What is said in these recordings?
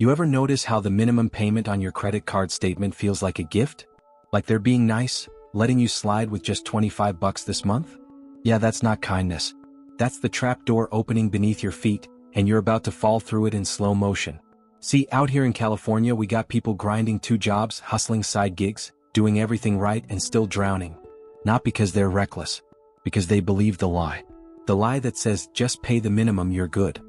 You ever notice how the minimum payment on your credit card statement feels like a gift? Like they're being nice, letting you slide with just 25 bucks this month? Yeah, that's not kindness. That's the trap door opening beneath your feet, and you're about to fall through it in slow motion. See, out here in California, we got people grinding 2 jobs, hustling side gigs, doing everything right and still drowning. Not because they're reckless, because they believe the lie. The lie that says, just pay the minimum, you're good.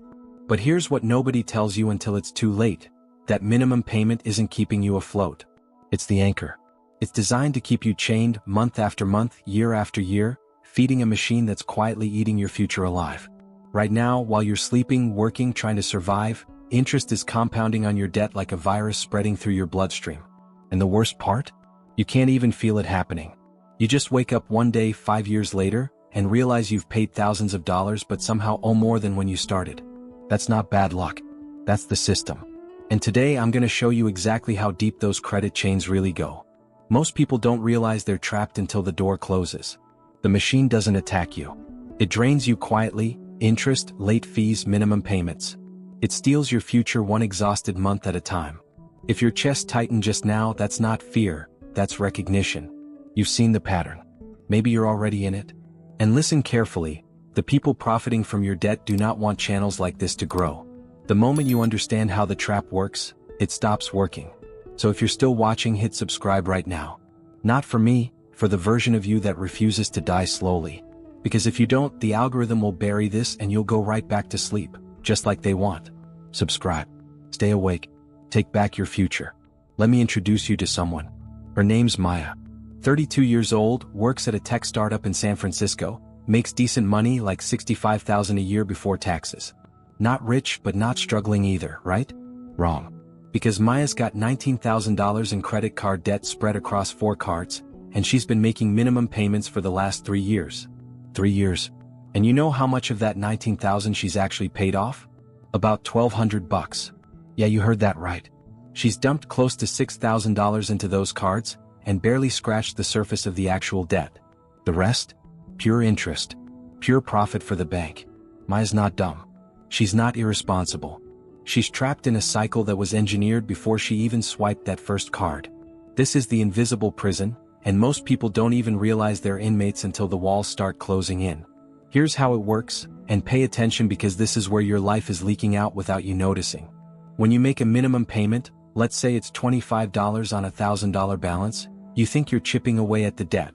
But here's what nobody tells you until it's too late. That minimum payment isn't keeping you afloat. It's the anchor. It's designed to keep you chained month after month, year after year, feeding a machine that's quietly eating your future alive. Right now, while you're sleeping, working, trying to survive, interest is compounding on your debt like a virus spreading through your bloodstream. And the worst part? You can't even feel it happening. You just wake up one day 5 years later and realize you've paid thousands of dollars but somehow owe more than when you started. That's not bad luck. That's the system. And today I'm going to show you exactly how deep those credit chains really go. Most people don't realize they're trapped until the door closes. The machine doesn't attack you. It drains you quietly: interest, late fees, minimum payments. It steals your future one exhausted month at a time. If your chest tightened just now, that's not fear, that's recognition. You've seen the pattern. Maybe you're already in it. And listen carefully, the people profiting from your debt do not want channels like this to grow. The moment you understand how the trap works, it stops working. So if you're still watching, hit subscribe right now. Not for me, for the version of you that refuses to die slowly. Because if you don't, the algorithm will bury this and you'll go right back to sleep, just like they want. Subscribe. Stay awake. Take back your future. Let me introduce you to someone. Her name's Maya. 32 years old, works at a tech startup in San Francisco, makes decent money, like $65,000 a year before taxes. Not rich, but not struggling either, right? Wrong. Because Maya's got $19,000 in credit card debt spread across 4 cards, and she's been making minimum payments for the last 3 years. 3 years. And you know how much of that $19,000 she's actually paid off? About $1,200 bucks. Yeah, you heard that right. She's dumped close to $6,000 into those cards, and barely scratched the surface of the actual debt. The rest? Pure interest. Pure profit for the bank. Maya's not dumb. She's not irresponsible. She's trapped in a cycle that was engineered before she even swiped that first card. This is the invisible prison, and most people don't even realize they're inmates until the walls start closing in. Here's how it works, and pay attention because this is where your life is leaking out without you noticing. When you make a minimum payment, let's say it's $25 on a $1,000 balance, you think you're chipping away at the debt.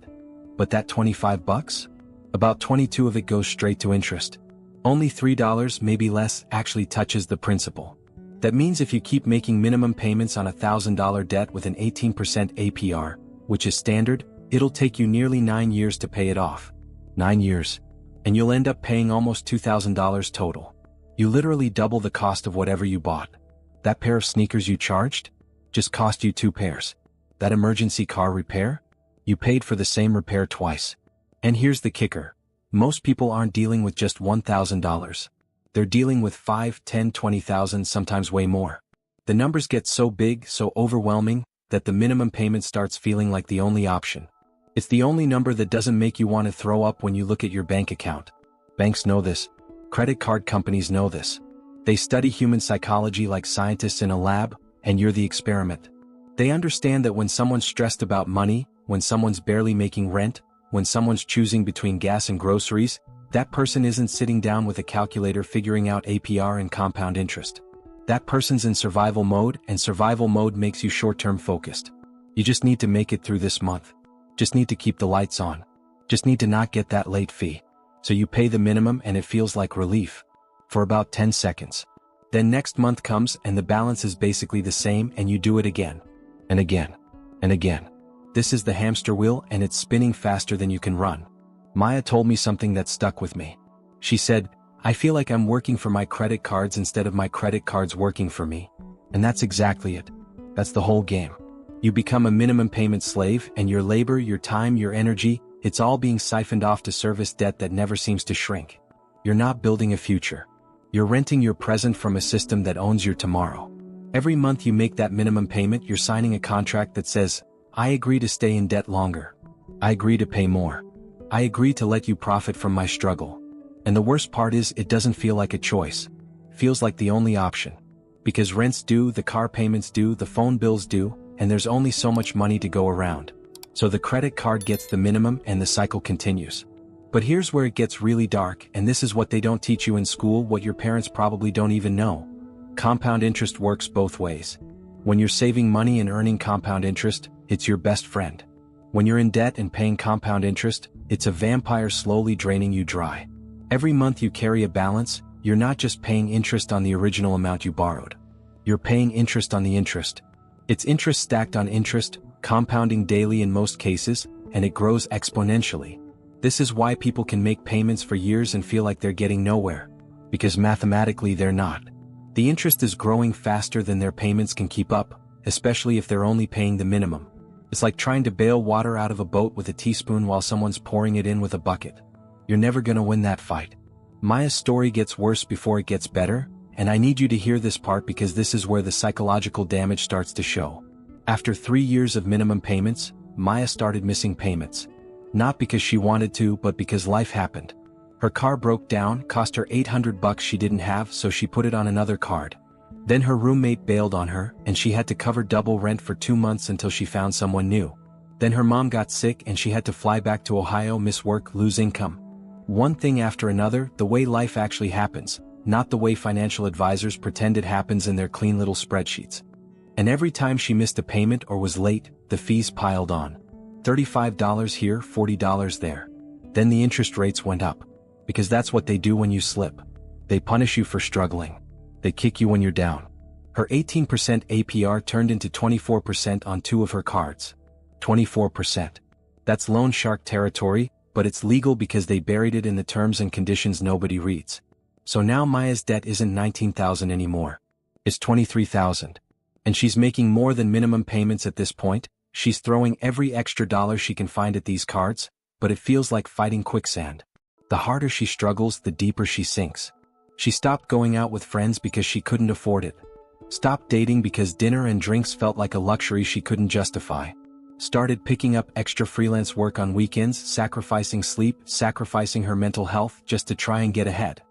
But that 25 bucks? About 22 of it goes straight to interest. Only $3, maybe less, actually touches the principal. That means if you keep making minimum payments on a $1,000 debt with an 18% APR, which is standard, it'll take you nearly 9 years to pay it off. 9 years. And you'll end up paying almost $2,000 total. You literally double the cost of whatever you bought. That pair of sneakers you charged? Just cost you 2 pairs. That emergency car repair? You paid for the same repair twice. And here's the kicker. Most people aren't dealing with just $1,000. They're dealing with 5, 10, 20,000, sometimes way more. The numbers get so big, so overwhelming, that the minimum payment starts feeling like the only option. It's the only number that doesn't make you want to throw up when you look at your bank account. Banks know this. Credit card companies know this. They study human psychology like scientists in a lab, and you're the experiment. They understand that when someone's stressed about money, when someone's barely making rent, when someone's choosing between gas and groceries, that person isn't sitting down with a calculator figuring out APR and compound interest. That person's in survival mode, and survival mode makes you short-term focused. You just need to make it through this month. Just need to keep the lights on. Just need to not get that late fee. So you pay the minimum and it feels like relief. For about 10 seconds. Then next month comes and the balance is basically the same and you do it again. And again. And again. This is the hamster wheel and it's spinning faster than you can run. Maya told me something that stuck with me. She said, I feel like I'm working for my credit cards instead of my credit cards working for me. And that's exactly it. That's the whole game. You become a minimum payment slave and your labor, your time, your energy, it's all being siphoned off to service debt that never seems to shrink. You're not building a future. You're renting your present from a system that owns your tomorrow. Every month you make that minimum payment, you're signing a contract that says, I agree to stay in debt longer. I agree to pay more. I agree to let you profit from my struggle. And the worst part is it doesn't feel like a choice. Feels like the only option. Because rent's due, the car payments due, the phone bills due, and there's only so much money to go around. So the credit card gets the minimum and the cycle continues. But here's where it gets really dark, and this is what they don't teach you in school, what your parents probably don't even know. Compound interest works both ways. When you're saving money and earning compound interest, it's your best friend. When you're in debt and paying compound interest, it's a vampire slowly draining you dry. Every month you carry a balance, you're not just paying interest on the original amount you borrowed. You're paying interest on the interest. It's interest stacked on interest, compounding daily in most cases, and it grows exponentially. This is why people can make payments for years and feel like they're getting nowhere. Because mathematically they're not. The interest is growing faster than their payments can keep up, especially if they're only paying the minimum. It's like trying to bail water out of a boat with a teaspoon while someone's pouring it in with a bucket. You're never gonna win that fight. Maya's story gets worse before it gets better, and I need you to hear this part because this is where the psychological damage starts to show. After 3 years of minimum payments, Maya started missing payments. Not because she wanted to, but because life happened. Her car broke down, cost her $800 she didn't have, so she put it on another card. Then her roommate bailed on her, and she had to cover double rent for 2 months until she found someone new. Then her mom got sick and she had to fly back to Ohio, miss work, lose income. One thing after another, the way life actually happens, not the way financial advisors pretend it happens in their clean little spreadsheets. And every time she missed a payment or was late, the fees piled on. $35 here, $40 there. Then the interest rates went up. Because that's what they do when you slip. They punish you for struggling. They kick you when you're down. Her 18% APR turned into 24% on 2 of her cards. 24%. That's loan shark territory, but it's legal because they buried it in the terms and conditions nobody reads. So now Maya's debt isn't $19,000 anymore. It's $23,000. And she's making more than minimum payments at this point. She's throwing every extra dollar she can find at these cards, but it feels like fighting quicksand. The harder she struggles, the deeper she sinks. She stopped going out with friends because she couldn't afford it. Stopped dating because dinner and drinks felt like a luxury she couldn't justify. Started picking up extra freelance work on weekends, sacrificing sleep, sacrificing her mental health just to try and get ahead.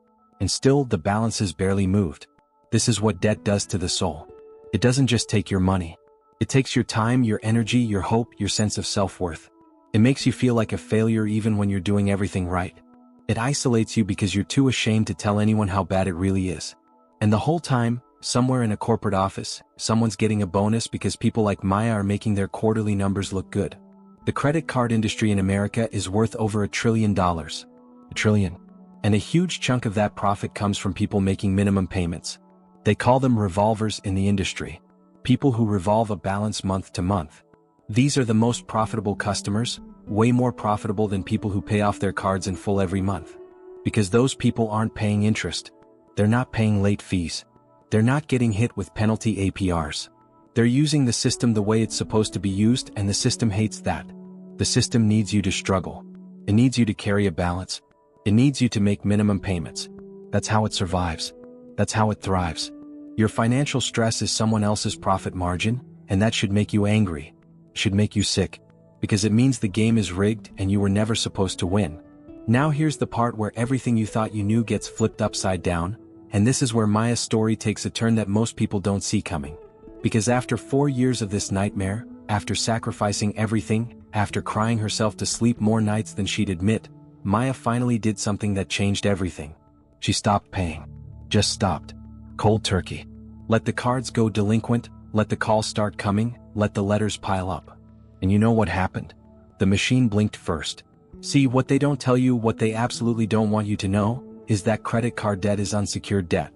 And still, the balance has barely moved. This is what debt does to the soul. It doesn't just take your money. It takes your time, your energy, your hope, your sense of self-worth. It makes you feel like a failure even when you're doing everything right. It isolates you because you're too ashamed to tell anyone how bad it really is. And the whole time, somewhere in a corporate office, someone's getting a bonus because people like Maya are making their quarterly numbers look good. The credit card industry in America is worth over $1 trillion. $1 trillion. And a huge chunk of that profit comes from people making minimum payments. They call them revolvers in the industry. People who revolve a balance month to month. These are the most profitable customers, way more profitable than people who pay off their cards in full every month. Because those people aren't paying interest. They're not paying late fees. They're not getting hit with penalty APRs. They're using the system the way it's supposed to be used, and the system hates that. The system needs you to struggle. It needs you to carry a balance. It needs you to make minimum payments. That's how it survives. That's how it thrives. Your financial stress is someone else's profit margin, and that should make you angry. Should make you sick. Because it means the game is rigged and you were never supposed to win. Now here's the part where everything you thought you knew gets flipped upside down, and this is where Maya's story takes a turn that most people don't see coming. Because after 4 years of this nightmare, after sacrificing everything, after crying herself to sleep more nights than she'd admit, Maya finally did something that changed everything. She stopped paying. Just stopped. Cold turkey. Let the cards go delinquent, let the calls start coming, let the letters pile up. And you know what happened? The machine blinked first. See, what they don't tell you, what they absolutely don't want you to know, is that credit card debt is unsecured debt.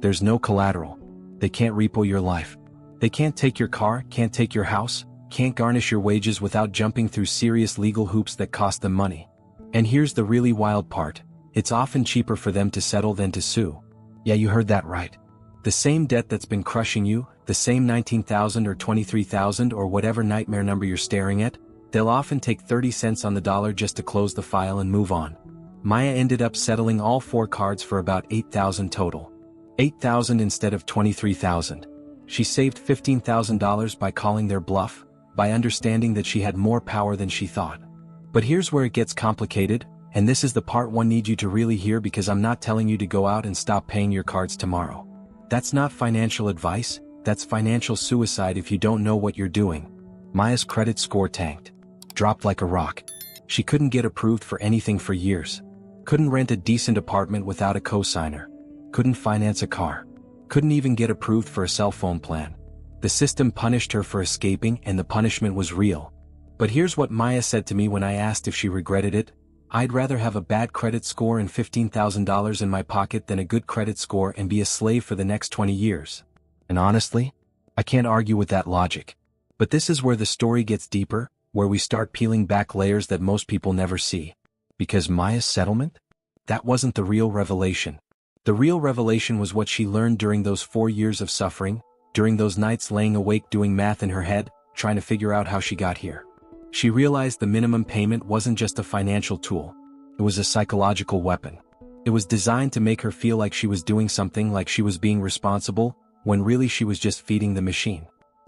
There's no collateral. They can't repo your life. They can't take your car, can't take your house, can't garnish your wages without jumping through serious legal hoops that cost them money. And here's the really wild part. It's often cheaper for them to settle than to sue. Yeah, you heard that right. The same debt that's been crushing you, the same $19,000 or $23,000 or whatever nightmare number you're staring at, they'll often take 30 cents on the dollar just to close the file and move on. Maya ended up settling all 4 cards for about $8,000 total. $8,000 instead of $23,000. She saved $15,000 by calling their bluff, by understanding that she had more power than she thought. But here's where it gets complicated, and this is the part one need you to really hear, because I'm not telling you to go out and stop paying your cards tomorrow. That's not financial advice, that's financial suicide if you don't know what you're doing. Maya's credit score tanked. Dropped like a rock. She couldn't get approved for anything for years. Couldn't rent a decent apartment without a cosigner. Couldn't finance a car. Couldn't even get approved for a cell phone plan. The system punished her for escaping, and the punishment was real. But here's what Maya said to me when I asked if she regretted it. I'd rather have a bad credit score and $15,000 in my pocket than a good credit score and be a slave for the next 20 years. And honestly, I can't argue with that logic. But this is where the story gets deeper, where we start peeling back layers that most people never see. Because Maya's settlement? That wasn't the real revelation. The real revelation was what she learned during those 4 years of suffering, during those nights laying awake doing math in her head, trying to figure out how she got here. She realized the minimum payment wasn't just a financial tool. It was a psychological weapon. It was designed to make her feel like she was doing something, like she was being responsible, when really she was just feeding the machine.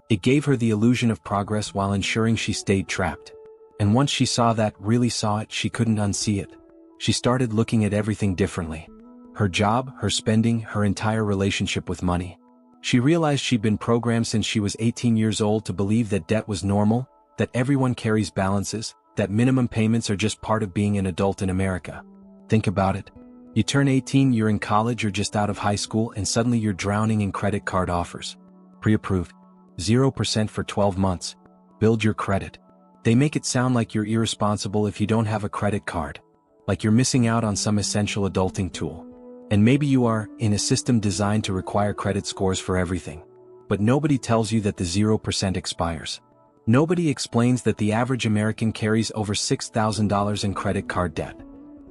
It gave her the illusion of progress while ensuring she stayed trapped. And once she saw that, really saw it, she couldn't unsee it. She started looking at everything differently. Her job, her spending, her entire relationship with money. She realized she'd been programmed since she was 18 years old to believe that debt was normal, that everyone carries balances, that minimum payments are just part of being an adult in America. Think about it. You turn 18, you're in college or just out of high school, and suddenly you're drowning in credit card offers. Pre-approved. 0% for 12 months. Build your credit. They make it sound like you're irresponsible if you don't have a credit card. Like you're missing out on some essential adulting tool. And maybe you are, in a system designed to require credit scores for everything. But nobody tells you that the 0% expires. Nobody explains that the average American carries over $6,000 in credit card debt.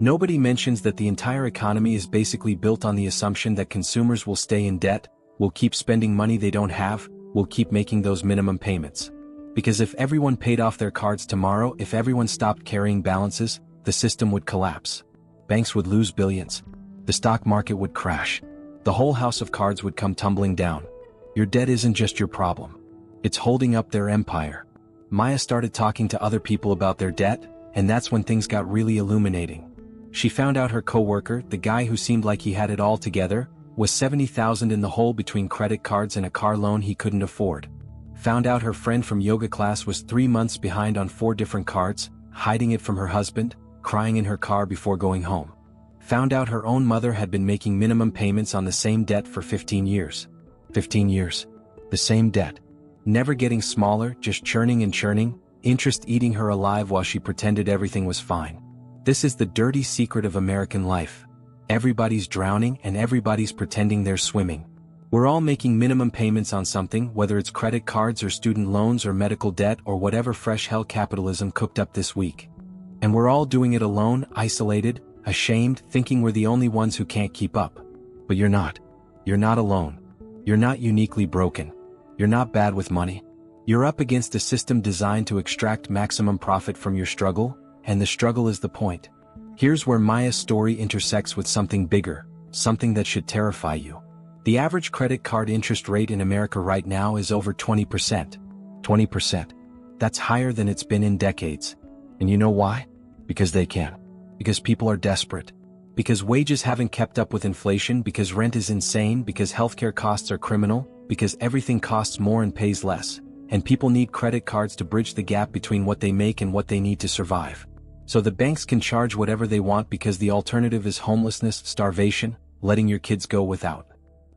Nobody mentions that the entire economy is basically built on the assumption that consumers will stay in debt, will keep spending money they don't have, will keep making those minimum payments. Because if everyone paid off their cards tomorrow, if everyone stopped carrying balances, the system would collapse. Banks would lose billions. The stock market would crash. The whole house of cards would come tumbling down. Your debt isn't just your problem. It's holding up their empire. Maya started talking to other people about their debt, and that's when things got really illuminating. She found out her coworker, the guy who seemed like he had it all together, was $70,000 in the hole between credit cards and a car loan he couldn't afford. Found out her friend from yoga class was 3 months behind on 4 different cards, hiding it from her husband, crying in her car before going home. Found out her own mother had been making minimum payments on the same debt for 15 years. 15 years. The same debt. Never getting smaller, just churning and churning, interest eating her alive while she pretended everything was fine. This is the dirty secret of American life. Everybody's drowning and everybody's pretending they're swimming. We're all making minimum payments on something, whether it's credit cards or student loans or medical debt or whatever fresh hell capitalism cooked up this week. And we're all doing it alone, isolated, ashamed, thinking we're the only ones who can't keep up. But you're not. You're not alone. You're not uniquely broken. You're not bad with money. You're up against a system designed to extract maximum profit from your struggle, and the struggle is the point. Here's where Maya's story intersects with something bigger, something that should terrify you. The average credit card interest rate in America right now is over 20%. 20%. That's higher than it's been in decades. And you know why? Because they can. Because people are desperate. Because wages haven't kept up with inflation, because rent is insane, because healthcare costs are criminal, because everything costs more and pays less, and people need credit cards to bridge the gap between what they make and what they need to survive. So the banks can charge whatever they want because the alternative is homelessness, starvation, letting your kids go without.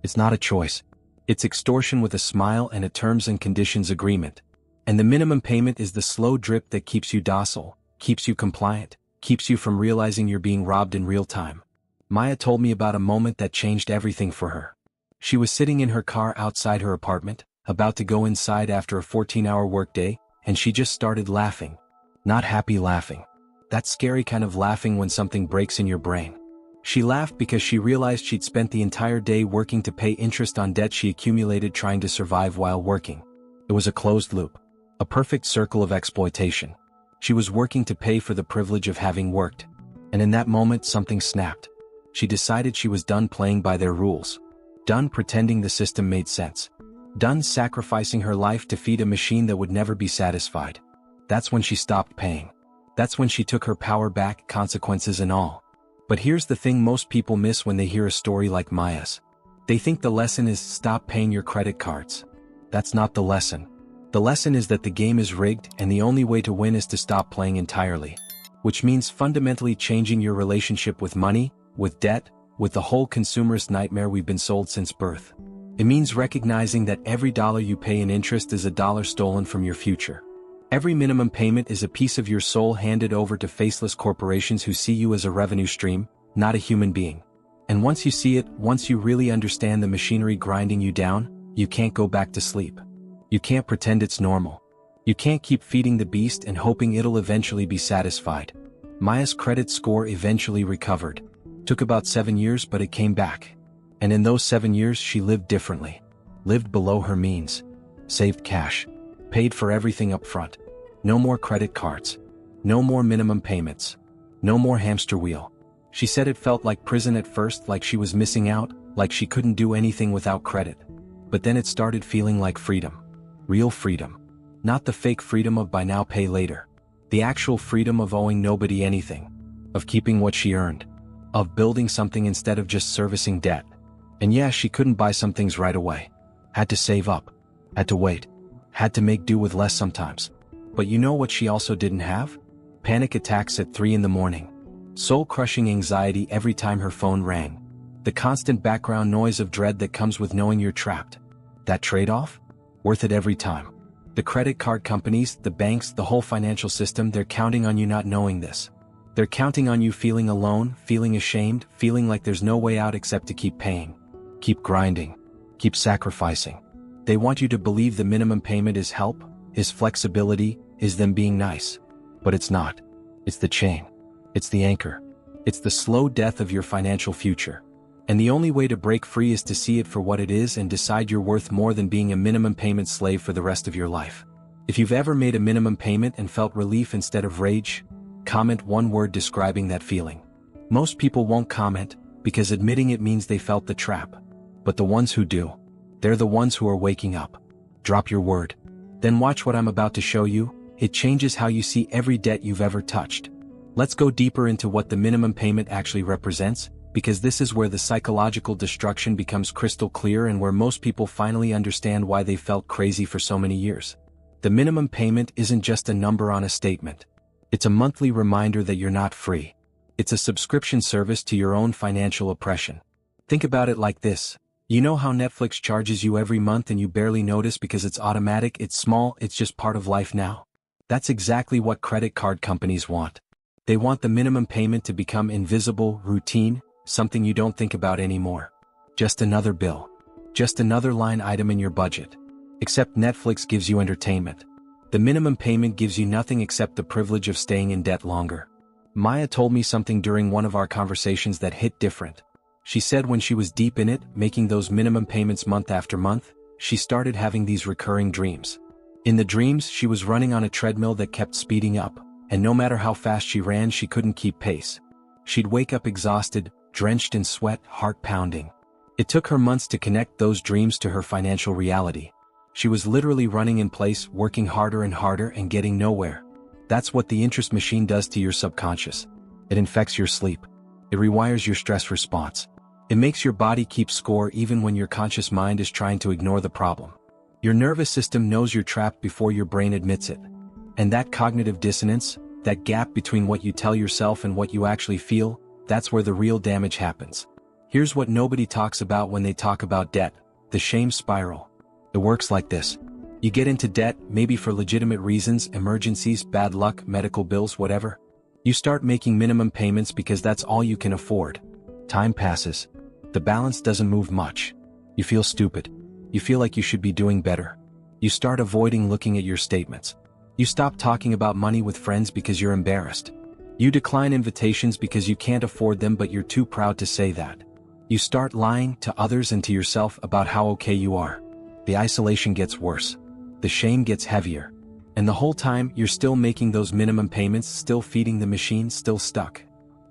It's not a choice. It's extortion with a smile and a terms and conditions agreement. And the minimum payment is the slow drip that keeps you docile, keeps you compliant, keeps you from realizing you're being robbed in real time. Maya told me about a moment that changed everything for her. She was sitting in her car outside her apartment, about to go inside after a 14-hour workday, and she just started laughing. Not happy laughing. That scary kind of laughing when something breaks in your brain. She laughed because she realized she'd spent the entire day working to pay interest on debt she accumulated trying to survive while working. It was a closed loop. A perfect circle of exploitation. She was working to pay for the privilege of having worked. And in that moment something snapped. She decided she was done playing by their rules. Done pretending the system made sense. Done sacrificing her life to feed a machine that would never be satisfied. That's when she stopped paying. That's when she took her power back, consequences and all. But here's the thing most people miss when they hear a story like Maya's. They think the lesson is stop paying your credit cards. That's not the lesson. The lesson is that the game is rigged and the only way to win is to stop playing entirely. Which means fundamentally changing your relationship with money, with debt, with the whole consumerist nightmare we've been sold since birth. It means recognizing that every dollar you pay in interest is a dollar stolen from your future. Every minimum payment is a piece of your soul handed over to faceless corporations who see you as a revenue stream, not a human being. And once you see it, once you really understand the machinery grinding you down, you can't go back to sleep. You can't pretend it's normal. You can't keep feeding the beast and hoping it'll eventually be satisfied. Maya's credit score eventually recovered. Took about 7 years, but it came back. And in those 7 years she lived differently. Lived below her means. Saved cash. Paid for everything up front. No more credit cards. No more minimum payments. No more hamster wheel. She said it felt like prison at first, like she was missing out, like she couldn't do anything without credit. But then it started feeling like freedom. Real freedom. Not the fake freedom of buy now pay later. The actual freedom of owing nobody anything. Of keeping what she earned. Of building something instead of just servicing debt. And yeah, she couldn't buy some things right away. Had to save up. Had to wait. Had to make do with less sometimes. But you know what she also didn't have? Panic attacks at 3 in the morning. Soul-crushing anxiety every time her phone rang. The constant background noise of dread that comes with knowing you're trapped. That trade-off? Worth it every time. The credit card companies, the banks, the whole financial system, they're counting on you not knowing this. They're counting on you feeling alone, feeling ashamed, feeling like there's no way out except to keep paying. Keep grinding. Keep sacrificing. They want you to believe the minimum payment is help, is flexibility, is them being nice. But it's not. It's the chain. It's the anchor. It's the slow death of your financial future. And the only way to break free is to see it for what it is and decide you're worth more than being a minimum payment slave for the rest of your life. If you've ever made a minimum payment and felt relief instead of rage, comment one word describing that feeling. Most people won't comment, because admitting it means they felt the trap. But the ones who do, they're the ones who are waking up. Drop your word. Then watch what I'm about to show you. It changes how you see every debt you've ever touched. Let's go deeper into what the minimum payment actually represents, because this is where the psychological destruction becomes crystal clear and where most people finally understand why they felt crazy for so many years. The minimum payment isn't just a number on a statement. It's a monthly reminder that you're not free. It's a subscription service to your own financial oppression. Think about it like this. You know how Netflix charges you every month and you barely notice because it's automatic, it's small, it's just part of life now? That's exactly what credit card companies want. They want the minimum payment to become invisible, routine, something you don't think about anymore. Just another bill. Just another line item in your budget. Except Netflix gives you entertainment. The minimum payment gives you nothing except the privilege of staying in debt longer. Maya told me something during one of our conversations that hit different. She said when she was deep in it, making those minimum payments month after month, she started having these recurring dreams. In the dreams, she was running on a treadmill that kept speeding up, and no matter how fast she ran, she couldn't keep pace. She'd wake up exhausted, drenched in sweat, heart pounding. It took her months to connect those dreams to her financial reality. She was literally running in place, working harder and harder and getting nowhere. That's what the interest machine does to your subconscious. It infects your sleep. It rewires your stress response. It makes your body keep score even when your conscious mind is trying to ignore the problem. Your nervous system knows you're trapped before your brain admits it. And that cognitive dissonance, that gap between what you tell yourself and what you actually feel, that's where the real damage happens. Here's what nobody talks about when they talk about debt: the shame spiral. It works like this. You get into debt, maybe for legitimate reasons, emergencies, bad luck, medical bills, whatever. You start making minimum payments because that's all you can afford. Time passes. The balance doesn't move much. You feel stupid. You feel like you should be doing better. You start avoiding looking at your statements. You stop talking about money with friends because you're embarrassed. You decline invitations because you can't afford them but you're too proud to say that. You start lying to others and to yourself about how okay you are. The isolation gets worse. The shame gets heavier. And the whole time, you're still making those minimum payments, still feeding the machine, still stuck.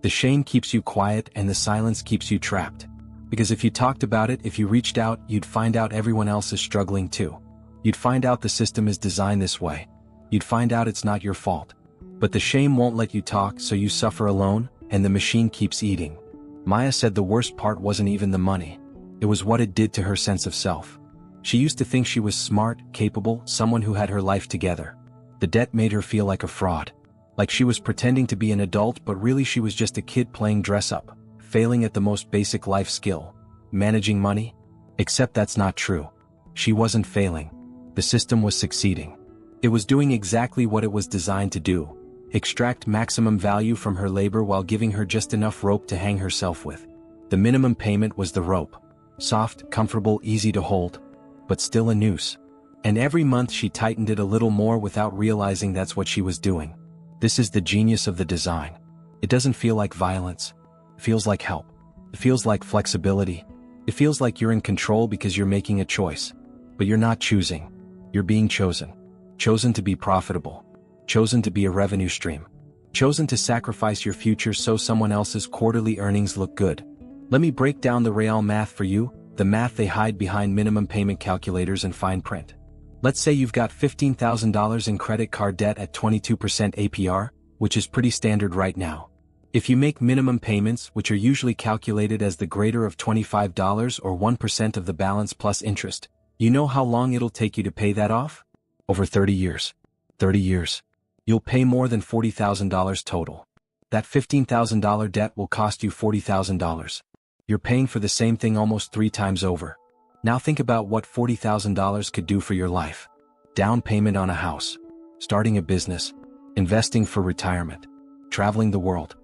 The shame keeps you quiet and the silence keeps you trapped. Because if you talked about it, if you reached out, you'd find out everyone else is struggling too. You'd find out the system is designed this way. You'd find out it's not your fault. But the shame won't let you talk, so you suffer alone, and the machine keeps eating. Maya said the worst part wasn't even the money. It was what it did to her sense of self. She used to think she was smart, capable, someone who had her life together. The debt made her feel like a fraud. Like she was pretending to be an adult but really she was just a kid playing dress-up, failing at the most basic life skill, managing money. Except that's not true. She wasn't failing. The system was succeeding. It was doing exactly what it was designed to do: extract maximum value from her labor while giving her just enough rope to hang herself with. The minimum payment was the rope. Soft, comfortable, easy to hold, but still a noose. And every month she tightened it a little more without realizing that's what she was doing. This is the genius of the design. It doesn't feel like violence. It feels like help. It feels like flexibility. It feels like you're in control because you're making a choice. But you're not choosing. You're being chosen. Chosen to be profitable. Chosen to be a revenue stream. Chosen to sacrifice your future so someone else's quarterly earnings look good. Let me break down the real math for you, the math they hide behind minimum payment calculators and fine print. Let's say you've got $15,000 in credit card debt at 22% APR, which is pretty standard right now. If you make minimum payments, which are usually calculated as the greater of $25 or 1% of the balance plus interest, you know how long it'll take you to pay that off? Over 30 years. 30 years. You'll pay more than $40,000 total. That $15,000 debt will cost you $40,000. You're paying for the same thing almost 3 times over. Now think about what $40,000 could do for your life. Down payment on a house. Starting a business. Investing for retirement. Traveling the world.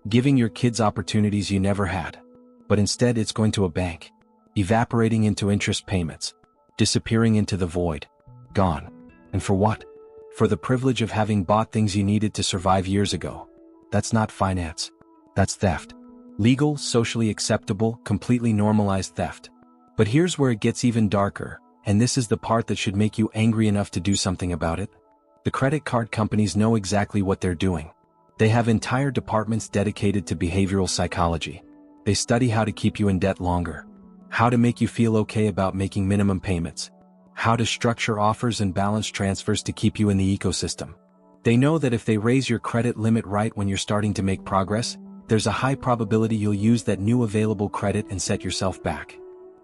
Giving your kids opportunities you never had. But instead it's going to a bank. Evaporating into interest payments. Disappearing into the void. Gone. And for what? For the privilege of having bought things you needed to survive years ago. That's not finance. That's theft. Legal, socially acceptable, completely normalized theft. But here's where it gets even darker, and this is the part that should make you angry enough to do something about it. The credit card companies know exactly what they're doing. They have entire departments dedicated to behavioral psychology. They study how to keep you in debt longer. How to make you feel okay about making minimum payments. How to structure offers and balance transfers to keep you in the ecosystem. They know that if they raise your credit limit right when you're starting to make progress, there's a high probability you'll use that new available credit and set yourself back.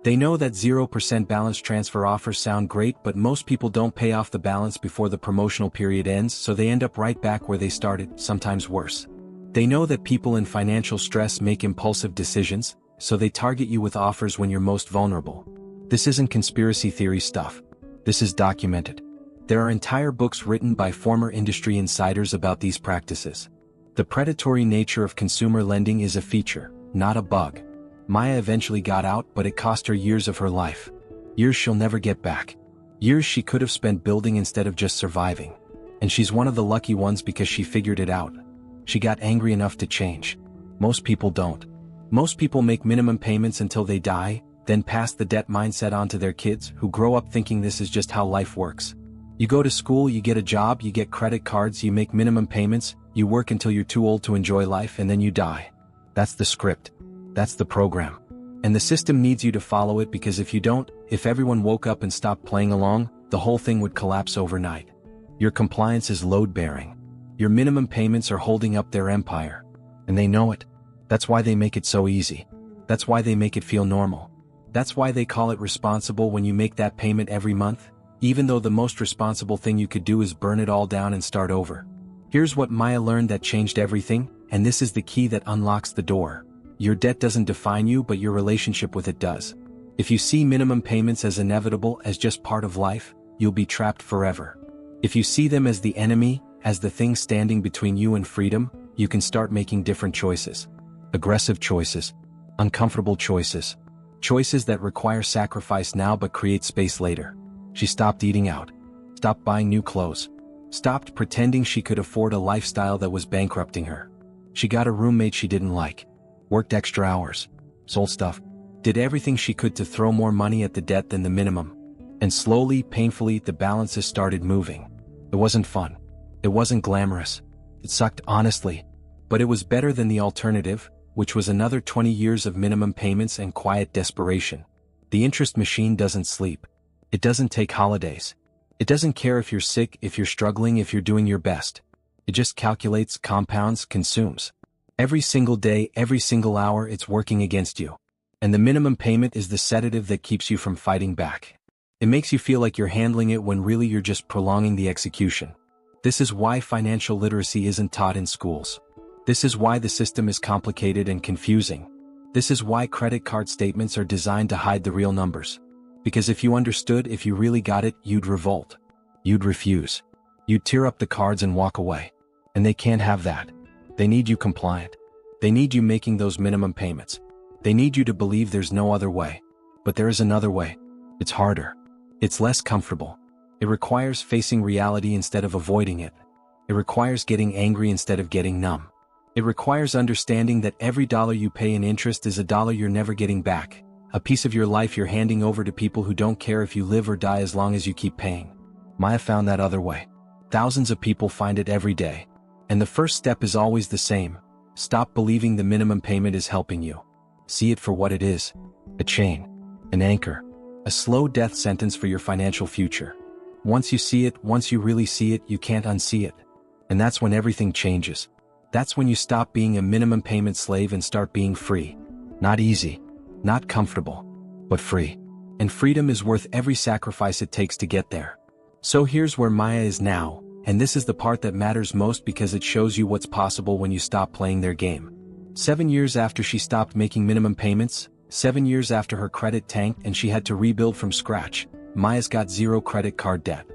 They know that 0% balance transfer offers sound great, but most people don't pay off the balance before the promotional period ends, so they end up right back where they started, sometimes worse. They know that people in financial stress make impulsive decisions, so they target you with offers when you're most vulnerable. This isn't conspiracy theory stuff. This is documented. There are entire books written by former industry insiders about these practices. The predatory nature of consumer lending is a feature, not a bug. Maya eventually got out, but it cost her years of her life. Years she'll never get back. Years she could have spent building instead of just surviving. And she's one of the lucky ones because she figured it out. She got angry enough to change. Most people don't. Most people make minimum payments until they die, then pass the debt mindset on to their kids, who grow up thinking this is just how life works. You go to school, you get a job, you get credit cards, you make minimum payments, you work until you're too old to enjoy life, and then you die. That's the script. That's the program. And the system needs you to follow it, because if you don't, if everyone woke up and stopped playing along, the whole thing would collapse overnight. Your compliance is load-bearing. Your minimum payments are holding up their empire. And they know it. That's why they make it so easy. That's why they make it feel normal. That's why they call it responsible when you make that payment every month, even though the most responsible thing you could do is burn it all down and start over. Here's what Maya learned that changed everything, and this is the key that unlocks the door. Your debt doesn't define you, but your relationship with it does. If you see minimum payments as inevitable, as just part of life, you'll be trapped forever. If you see them as the enemy, as the thing standing between you and freedom, you can start making different choices. Aggressive choices. Uncomfortable choices. Choices that require sacrifice now but create space later. She stopped eating out. Stopped buying new clothes. Stopped pretending she could afford a lifestyle that was bankrupting her. She got a roommate she didn't like. Worked extra hours. Sold stuff. Did everything she could to throw more money at the debt than the minimum. And slowly, painfully, the balances started moving. It wasn't fun. It wasn't glamorous. It sucked, honestly. But it was better than the alternative, which was another 20 years of minimum payments and quiet desperation. The interest machine doesn't sleep. It doesn't take holidays. It doesn't care if you're sick, if you're struggling, if you're doing your best. It just calculates, compounds, consumes. Every single day, every single hour, it's working against you. And the minimum payment is the sedative that keeps you from fighting back. It makes you feel like you're handling it when really you're just prolonging the execution. This is why financial literacy isn't taught in schools. This is why the system is complicated and confusing. This is why credit card statements are designed to hide the real numbers. Because if you understood, if you really got it, you'd revolt. You'd refuse. You'd tear up the cards and walk away. And they can't have that. They need you compliant. They need you making those minimum payments. They need you to believe there's no other way. But there is another way. It's harder. It's less comfortable. It requires facing reality instead of avoiding it. It requires getting angry instead of getting numb. It requires understanding that every dollar you pay in interest is a dollar you're never getting back, a piece of your life you're handing over to people who don't care if you live or die as long as you keep paying. Maya found that other way. Thousands of people find it every day. And the first step is always the same. Stop believing the minimum payment is helping you. See it for what it is. A chain. An anchor. A slow death sentence for your financial future. Once you see it, once you really see it, you can't unsee it. And that's when everything changes. That's when you stop being a minimum payment slave and start being free. Not easy. Not comfortable. But free. And freedom is worth every sacrifice it takes to get there. So here's where Maya is now, and this is the part that matters most because it shows you what's possible when you stop playing their game. 7 years after she stopped making minimum payments, 7 years after her credit tanked and she had to rebuild from scratch, Maya's got zero credit card debt.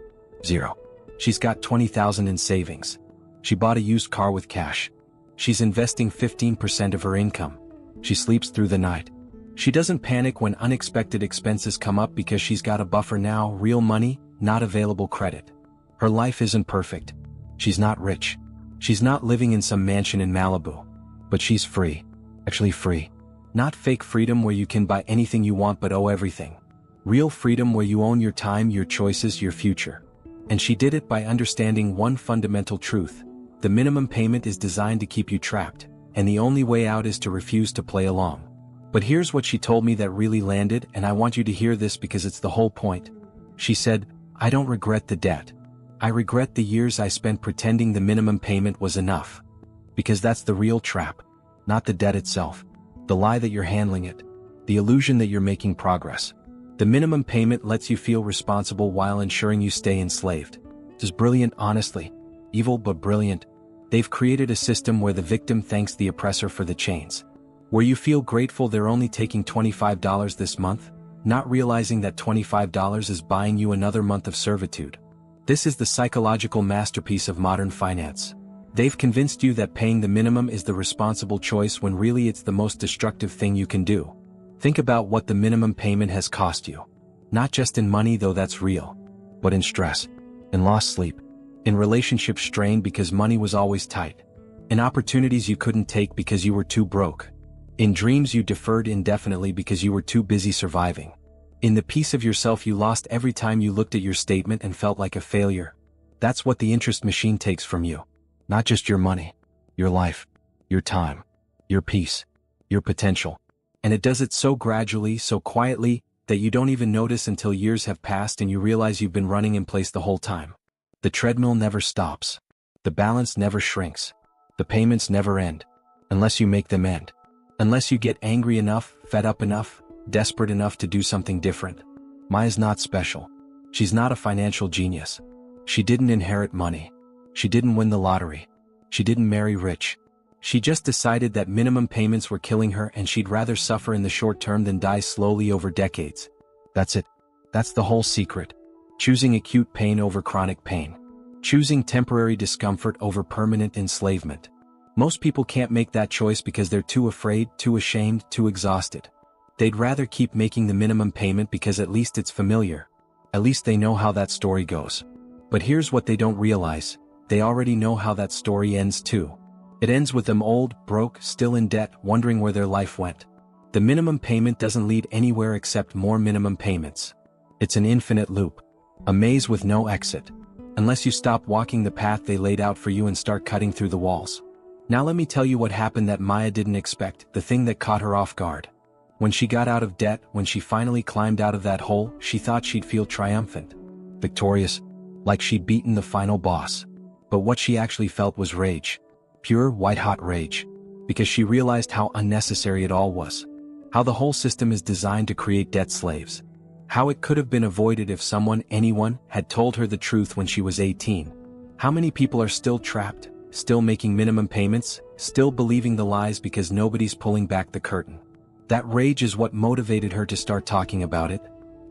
Zero. She's got $20,000 in savings. She bought a used car with cash. She's investing 15% of her income. She sleeps through the night. She doesn't panic when unexpected expenses come up because she's got a buffer now, real money, not available credit. Her life isn't perfect. She's not rich. She's not living in some mansion in Malibu. But she's free. Actually free. Not fake freedom where you can buy anything you want but owe everything. Real freedom where you own your time, your choices, your future. And she did it by understanding one fundamental truth. The minimum payment is designed to keep you trapped, and the only way out is to refuse to play along. But here's what she told me that really landed, and I want you to hear this because it's the whole point. She said, "I don't regret the debt. I regret the years I spent pretending the minimum payment was enough." Because that's the real trap. Not the debt itself. The lie that you're handling it. The illusion that you're making progress. The minimum payment lets you feel responsible while ensuring you stay enslaved. It's brilliant, honestly. Evil but brilliant. They've created a system where the victim thanks the oppressor for the chains. Where you feel grateful they're only taking $25 this month, not realizing that $25 is buying you another month of servitude. This is the psychological masterpiece of modern finance. They've convinced you that paying the minimum is the responsible choice when really it's the most destructive thing you can do. Think about what the minimum payment has cost you. Not just in money, though that's real, but in stress, in lost sleep, in relationships strained because money was always tight, in opportunities you couldn't take because you were too broke, in dreams you deferred indefinitely because you were too busy surviving, in the peace of yourself you lost every time you looked at your statement and felt like a failure. That's what the interest machine takes from you. Not just your money, your life, your time, your peace, your potential. And it does it so gradually, so quietly, that you don't even notice until years have passed and you realize you've been running in place the whole time. The treadmill never stops. The balance never shrinks. The payments never end. Unless you make them end. Unless you get angry enough, fed up enough, desperate enough to do something different. Maya's not special. She's not a financial genius. She didn't inherit money. She didn't win the lottery. She didn't marry rich. She just decided that minimum payments were killing her and she'd rather suffer in the short term than die slowly over decades. That's it. That's the whole secret. Choosing acute pain over chronic pain. Choosing temporary discomfort over permanent enslavement. Most people can't make that choice because they're too afraid, too ashamed, too exhausted. They'd rather keep making the minimum payment because at least it's familiar. At least they know how that story goes. But here's what they don't realize. They already know how that story ends too. It ends with them old, broke, still in debt, wondering where their life went. The minimum payment doesn't lead anywhere except more minimum payments. It's an infinite loop. A maze with no exit. Unless you stop walking the path they laid out for you and start cutting through the walls. Now let me tell you what happened that Maya didn't expect, the thing that caught her off guard. When she got out of debt, when she finally climbed out of that hole, she thought she'd feel triumphant. Victorious. Like she'd beaten the final boss. But what she actually felt was rage. Pure, white-hot rage. Because she realized how unnecessary it all was. How the whole system is designed to create debt slaves. How it could have been avoided if anyone, had told her the truth when she was 18. How many people are still trapped, still making minimum payments, still believing the lies because nobody's pulling back the curtain. That rage is what motivated her to start talking about it,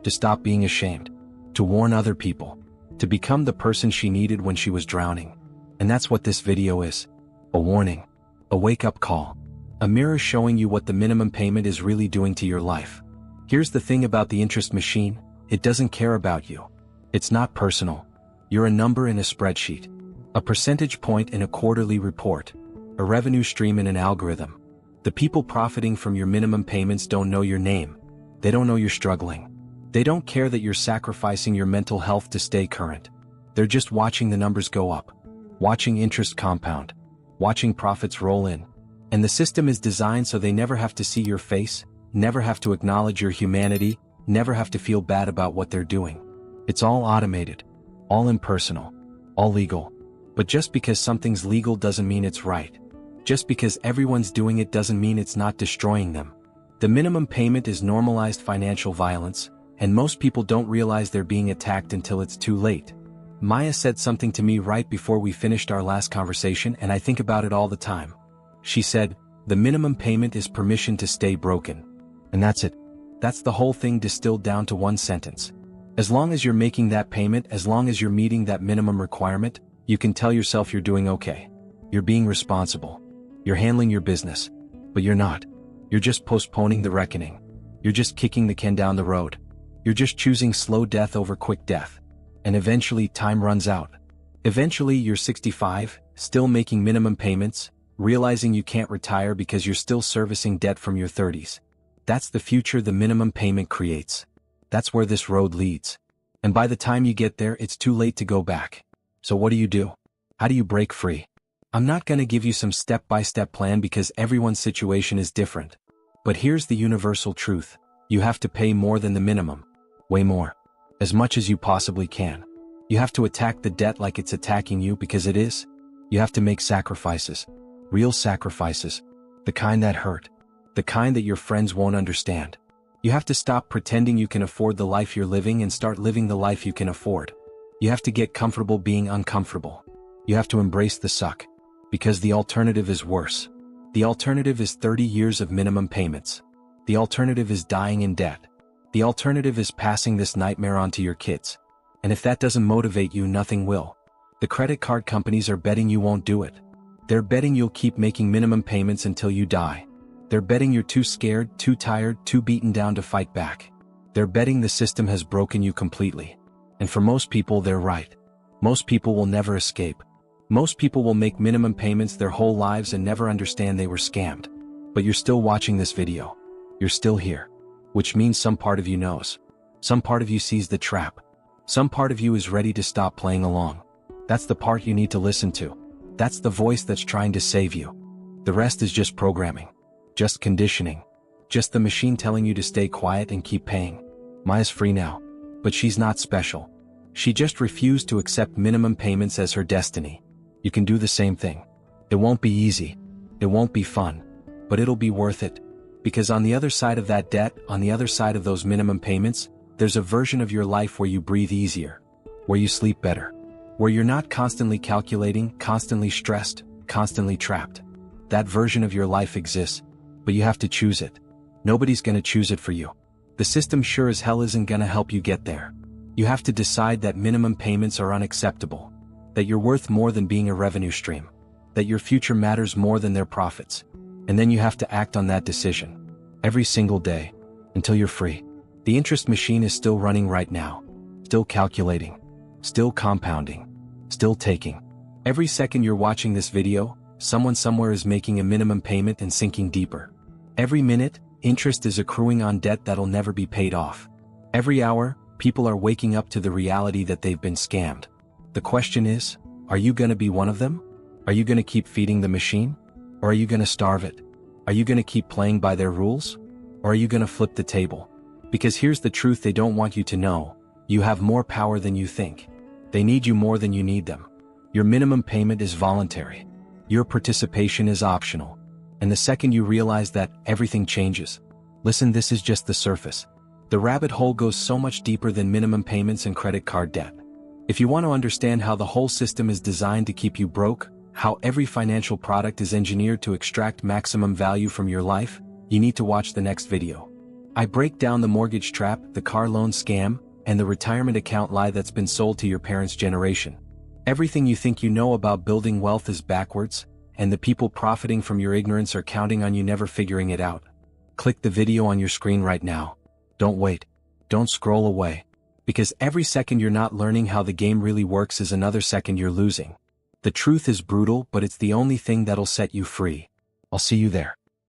to stop being ashamed, to warn other people, to become the person she needed when she was drowning. And that's what this video is. A warning. A wake-up call. A mirror showing you what the minimum payment is really doing to your life. Here's the thing about the interest machine, it doesn't care about you. It's not personal. You're a number in a spreadsheet. A percentage point in a quarterly report. A revenue stream in an algorithm. The people profiting from your minimum payments don't know your name. They don't know you're struggling. They don't care that you're sacrificing your mental health to stay current. They're just watching the numbers go up. Watching interest compound. Watching profits roll in. And the system is designed so they never have to see your face, never have to acknowledge your humanity, never have to feel bad about what they're doing. It's all automated. All impersonal. All legal. But just because something's legal doesn't mean it's right. Just because everyone's doing it doesn't mean it's not destroying them. The minimum payment is normalized financial violence, and most people don't realize they're being attacked until it's too late. Maya said something to me right before we finished our last conversation, and I think about it all the time. She said, the minimum payment is permission to stay broken. And that's it. That's the whole thing distilled down to one sentence. As long as you're making that payment, as long as you're meeting that minimum requirement, you can tell yourself you're doing okay. You're being responsible. You're handling your business. But you're not. You're just postponing the reckoning. You're just kicking the can down the road. You're just choosing slow death over quick death. And eventually time runs out. Eventually you're 65, still making minimum payments, realizing you can't retire because you're still servicing debt from your 30s. That's the future the minimum payment creates. That's where this road leads. And by the time you get there, it's too late to go back. So what do? How do you break free? I'm not gonna give you some step-by-step plan because everyone's situation is different. But here's the universal truth. You have to pay more than the minimum. Way more. As much as you possibly can. You have to attack the debt like it's attacking you because it is. You have to make sacrifices. Real sacrifices. The kind that hurt. The kind that your friends won't understand. You have to stop pretending you can afford the life you're living and start living the life you can afford. You have to get comfortable being uncomfortable. You have to embrace the suck. Because the alternative is worse. The alternative is 30 years of minimum payments. The alternative is dying in debt. The alternative is passing this nightmare on to your kids. And if that doesn't motivate you, nothing will. The credit card companies are betting you won't do it. They're betting you'll keep making minimum payments until you die. They're betting you're too scared, too tired, too beaten down to fight back. They're betting the system has broken you completely. And for most people, they're right. Most people will never escape. Most people will make minimum payments their whole lives and never understand they were scammed. But you're still watching this video. You're still here. Which means some part of you knows. Some part of you sees the trap. Some part of you is ready to stop playing along. That's the part you need to listen to. That's the voice that's trying to save you. The rest is just programming. Just conditioning. Just the machine telling you to stay quiet and keep paying. Maya's free now. But she's not special. She just refused to accept minimum payments as her destiny. You can do the same thing. It won't be easy. It won't be fun. But it'll be worth it. Because on the other side of that debt, on the other side of those minimum payments, there's a version of your life where you breathe easier. Where you sleep better. Where you're not constantly calculating, constantly stressed, constantly trapped. That version of your life exists, but you have to choose it. Nobody's gonna choose it for you. The system sure as hell isn't gonna help you get there. You have to decide that minimum payments are unacceptable. That you're worth more than being a revenue stream. That your future matters more than their profits. And then you have to act on that decision. Every single day. Until you're free. The interest machine is still running right now. Still calculating. Still compounding. Still taking. Every second you're watching this video, someone somewhere is making a minimum payment and sinking deeper. Every minute, interest is accruing on debt that'll never be paid off. Every hour, people are waking up to the reality that they've been scammed. The question is, are you gonna be one of them? Are you gonna keep feeding the machine? Or are you gonna starve it? Are you gonna keep playing by their rules? Or are you gonna flip the table? Because here's the truth they don't want you to know. You have more power than you think. They need you more than you need them. Your minimum payment is voluntary. Your participation is optional. And the second you realize that, everything changes. Listen, this is just the surface. The rabbit hole goes so much deeper than minimum payments and credit card debt. If you want to understand how the whole system is designed to keep you broke, how every financial product is engineered to extract maximum value from your life, you need to watch the next video. I break down the mortgage trap, the car loan scam, and the retirement account lie that's been sold to your parents' generation. Everything you think you know about building wealth is backwards, and the people profiting from your ignorance are counting on you never figuring it out. Click the video on your screen right now. Don't wait. Don't scroll away. Because every second you're not learning how the game really works is another second you're losing. The truth is brutal, but it's the only thing that'll set you free. I'll see you there.